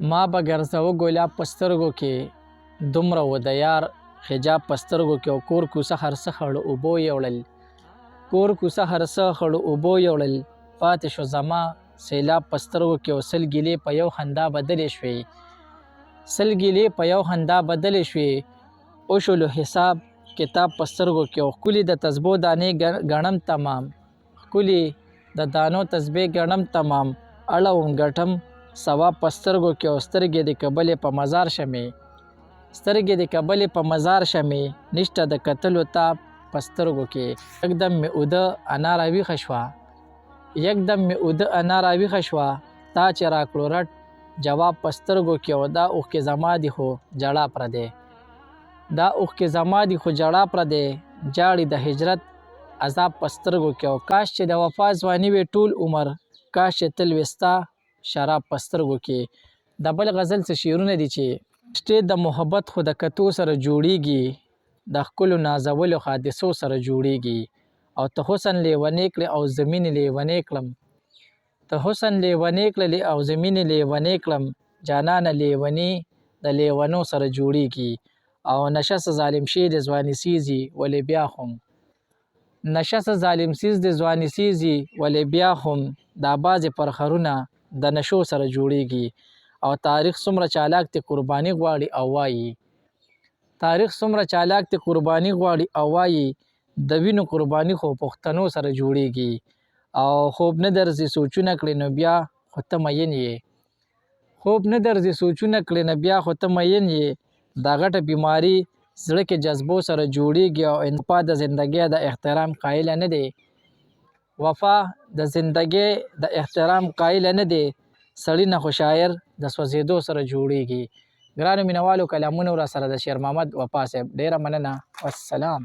ما به ګرځوه ګلاب په سترګو کې دومره و د یار حجاب په سترګو کې او کور کوڅه هر څه خړ اوبو یوړل کور کوڅه هر څه خړ اوبو یوړل پاتې شو زما سیلاب په سترګو کې او سل ګیلې په یو خندا بدلې شوې سل ګیلې په یو خندا بدلې شوې اوشلو حساب کتاب په سترګو کې او ښکلي د تسبو دانې ګڼم تمام ښکلي د دانو تسبې ګڼم تمام اړوم ګټم ثواب په سترګو کې او سترګې د کبلې په مزار شمې سترګې د کبلې په مزار شمې نشته د کتلو تاب په سترګو کې یکدم مې اوده انا راویښه شوه یکدم مې اوده انا راویښه شوه تا چې راکړو رټ جواب په سترګو کې او دا اوښکې زما دي خو جړا پردی دا اوښکې زما دي خو جړا پردی جاړي د هجرت عذاب په سترګو کې او کاش چې د وفا ځواني وي ټول عمر کاش چې تل وي ستا شراب په سترګو کې د بل غزل څه شعرونه دي چې شتې د محبت خو د کتو سره جوړیږي د ښکلو نازولو حادثو سره جوړیږي او ته حسن لیونې کړې او زمین لیونې کړم ته حسن لیونې کړلې او زمین لیونې کړم جانانه لیونې د لیونو سره جوړیږي او نشست ظالم شي د ځواني سیزي ولې بیا هم نشست ظالم سیز د ځواني سیزي ولې بیا هم دا بعضې پرخرونه د نشو سره جوړیږي او تاریخ څومره چالاک ته قرباني غواړي او وایي تاریخ څومره چالاک ته قرباني غواړي او وایي د وینو قرباني خو پښتنو سره جوړیږي او خوب نه درځي سوچونه کړې نو بیا خو ته مین یې خوب نه درځي سوچونه کړې نو بیا خو ته مین یې دا غټه بیماري زړه کې جذبو سره جوړیږي او وفا د زندګۍ د احترام قایل نه دی وفا د زندګۍ د احترام قایل نه دی سړی نه خو شاعر د سوځېدو سره جوړیږي ګرانو مینوالو کلامونه را سره د شیر محمد وفا صاحب ډیره مننه والسلام